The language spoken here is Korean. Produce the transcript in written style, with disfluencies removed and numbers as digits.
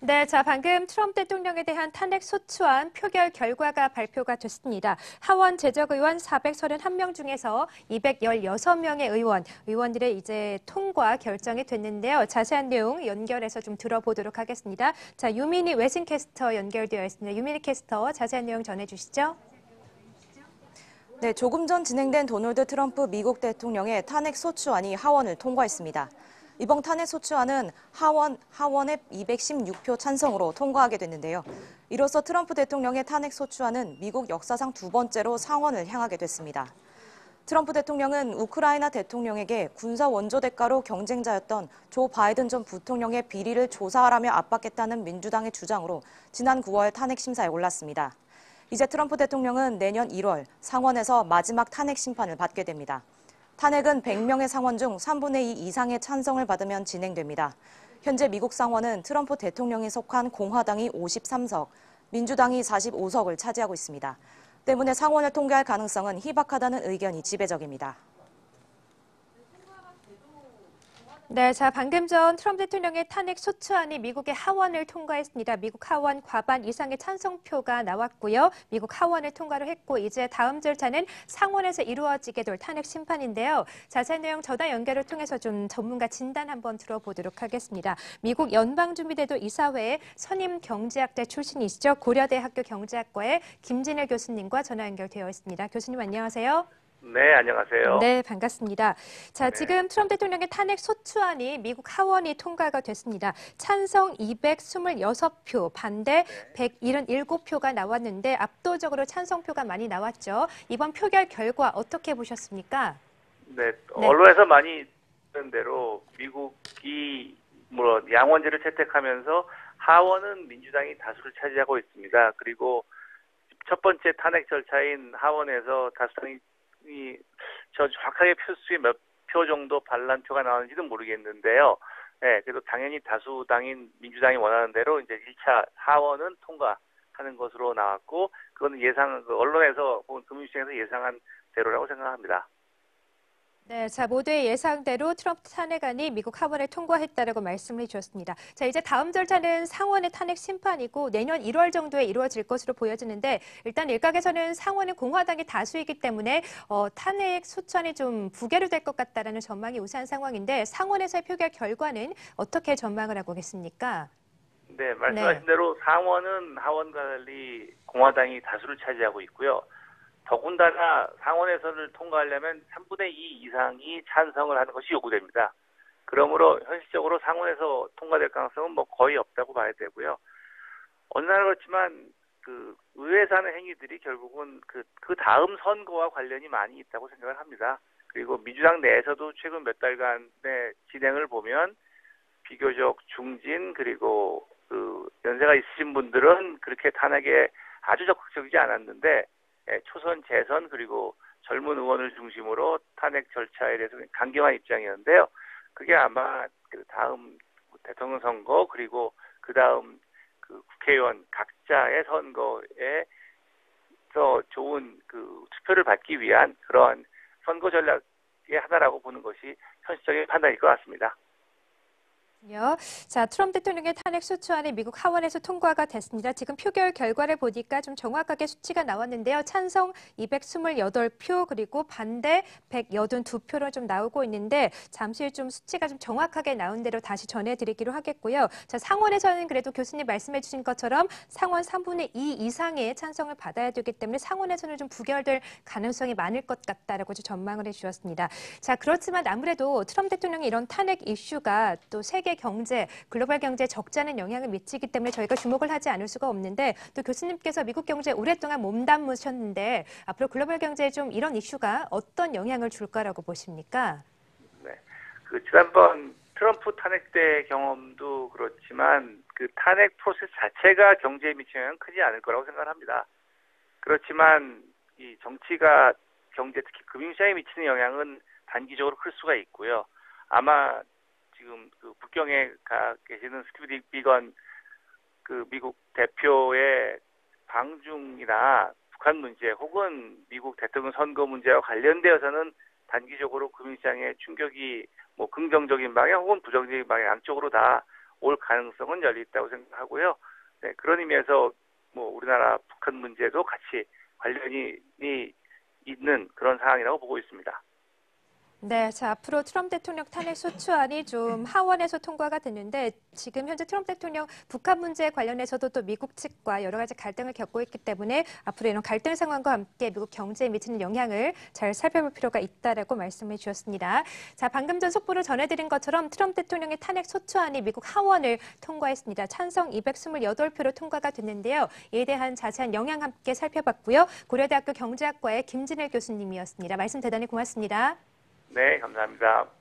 네, 자, 방금 트럼프 대통령에 대한 탄핵 소추안 표결 결과가 발표가 됐습니다. 하원 제적의원 431명 중에서 216명의 의원들의 이제 통과 결정이 됐는데요. 자세한 내용 연결해서 좀 들어보도록 하겠습니다. 자, 유민희 외신캐스터 연결되어 있습니다. 유민희 캐스터, 자세한 내용 전해주시죠. 네, 조금 전 진행된 도널드 트럼프 미국 대통령의 탄핵 소추안이 하원을 통과했습니다. 이번 탄핵 소추안은 하원의 216표 찬성으로 통과하게 됐는데요. 이로써 트럼프 대통령의 탄핵 소추안은 미국 역사상 두 번째로 상원을 향하게 됐습니다. 트럼프 대통령은 우크라이나 대통령에게 군사 원조 대가로 경쟁자였던 조 바이든 전 부통령의 비리를 조사하라며 압박했다는 민주당의 주장으로 지난 9월 탄핵 심사에 올랐습니다. 이제 트럼프 대통령은 내년 1월 상원에서 마지막 탄핵 심판을 받게 됩니다. 탄핵은 100명의 상원 중 3분의 2 이상의 찬성을 받으면 진행됩니다. 현재 미국 상원은 트럼프 대통령이 속한 공화당이 53석, 민주당이 45석을 차지하고 있습니다. 때문에 상원을 통과할 가능성은 희박하다는 의견이 지배적입니다. 네, 자, 방금 전 트럼프 대통령의 탄핵 소추안이 미국의 하원을 통과했습니다. 미국 하원 과반 이상의 찬성표가 나왔고요. 미국 하원을 통과를 했고 이제 다음 절차는 상원에서 이루어지게 될 탄핵 심판인데요. 자세한 내용 전화 연결을 통해서 좀 전문가 진단 한번 들어보도록 하겠습니다. 미국 연방준비제도 이사회의 선임 경제학자 출신이시죠. 고려대학교 경제학과의 김진일 교수님과 전화 연결되어 있습니다. 교수님 안녕하세요. 네, 안녕하세요. 네, 반갑습니다. 자, 네. 지금 트럼프 대통령의 탄핵 소추안이 미국 하원이 통과가 됐습니다. 찬성 226표, 반대 177표가 나왔는데 압도적으로 찬성표가 많이 나왔죠. 이번 표결 결과 어떻게 보셨습니까? 네, 언론에서 많이 듣는 대로 미국이 양원제를 채택하면서 하원은 민주당이 다수를 차지하고 있습니다. 그리고 첫 번째 탄핵 절차인 하원에서 다수당이 저 정확하게 표수의 몇 표 정도 반란표가 나오는지는 모르겠는데요. 네, 그래도 당연히 다수당인 민주당이 원하는 대로 이제 1차 하원은 통과하는 것으로 나왔고, 그거는 언론에서 혹은 금융시장에서 예상한 대로라고 생각합니다. 네, 자, 모두의 예상대로 트럼프 탄핵안이 미국 하원을 통과했다라고 말씀을 해주셨습니다. 자, 이제 다음 절차는 상원의 탄핵 심판이고 내년 1월 정도에 이루어질 것으로 보여지는데 일단 일각에서는 상원은 공화당이 다수이기 때문에 탄핵 소추안이 좀 부결이 될 것 같다라는 전망이 우세한 상황인데 상원에서의 표결 결과는 어떻게 전망을 하고 계십니까? 네, 말씀하신 대로 상원은 하원과 달리 공화당이 다수를 차지하고 있고요. 더군다나 상원에서를 통과하려면 3분의 2 이상이 찬성을 하는 것이 요구됩니다. 그러므로 현실적으로 상원에서 통과될 가능성은 거의 없다고 봐야 되고요. 어느 나라 그렇지만 그 의회에서 하는 행위들이 결국은 그 다음 선거와 관련이 많이 있다고 생각을 합니다. 그리고 민주당 내에서도 최근 몇 달간의 진행을 보면 비교적 중진 그리고 그 연세가 있으신 분들은 그렇게 탄핵에 아주 적극적이지 않았는데 초선, 재선 그리고 젊은 의원을 중심으로 탄핵 절차에 대해서 강경한 입장이었는데요. 그게 아마 그 다음 대통령 선거 그리고 그 다음 그 국회의원 각자의 선거에서 좋은 그 투표를 받기 위한 그러한 선거 전략의 하나라고 보는 것이 현실적인 판단일 것 같습니다. 자, 트럼프 대통령의 탄핵 소추안이 미국 하원에서 통과가 됐습니다. 지금 표결 결과를 보니까 좀 정확하게 수치가 나왔는데요. 찬성 228표 그리고 반대 182표로 좀 나오고 있는데 잠시 후 좀 수치가 좀 정확하게 나온 대로 다시 전해드리기로 하겠고요. 자, 상원에서는 그래도 교수님 말씀해 주신 것처럼 상원 3분의 2 이상의 찬성을 받아야 되기 때문에 상원에서는 좀 부결될 가능성이 많을 것 같다라고 좀 전망을 해주셨습니다. 자, 그렇지만 아무래도 트럼프 대통령의 이런 탄핵 이슈가 또 세계 경제, 글로벌 경제에 적잖은 영향을 미치기 때문에 저희가 주목을 하지 않을 수가 없는데 또 교수님께서 미국 경제에 오랫동안 몸담으셨는데 앞으로 글로벌 경제에 좀 이런 이슈가 어떤 영향을 줄까라고 보십니까? 네, 그 지난번 트럼프 탄핵 때 경험도 그렇지만 그 탄핵 프로세스 자체가 경제에 미치는 영향은 크지 않을 거라고 생각합니다. 그렇지만 이 정치가 경제 특히 금융시장에 미치는 영향은 단기적으로 클 수가 있고요. 아마 지금 그 북경에 가 계시는 스티브 비건 그 미국 대표의 방중이나 북한 문제 혹은 미국 대통령 선거 문제와 관련되어서는 단기적으로 금융시장의 충격이 긍정적인 방향 혹은 부정적인 방향 양쪽으로 다 올 가능성은 열려 있다고 생각하고요. 네, 그런 의미에서 뭐 우리나라 북한 문제도 같이 관련이 있는 그런 상황이라고 보고 있습니다. 네, 자, 앞으로 트럼프 대통령 탄핵 소추안이 좀 하원에서 통과가 됐는데 지금 현재 트럼프 대통령 북한 문제 관련해서도 또 미국 측과 여러 가지 갈등을 겪고 있기 때문에 앞으로 이런 갈등 상황과 함께 미국 경제에 미치는 영향을 잘 살펴볼 필요가 있다라고 말씀해 주셨습니다. 자, 방금 전 속보로 전해드린 것처럼 트럼프 대통령의 탄핵 소추안이 미국 하원을 통과했습니다. 찬성 228표로 통과가 됐는데요. 이에 대한 자세한 영향 함께 살펴봤고요. 고려대학교 경제학과의 김진일 교수님이었습니다. 말씀 대단히 고맙습니다. 네, 감사합니다.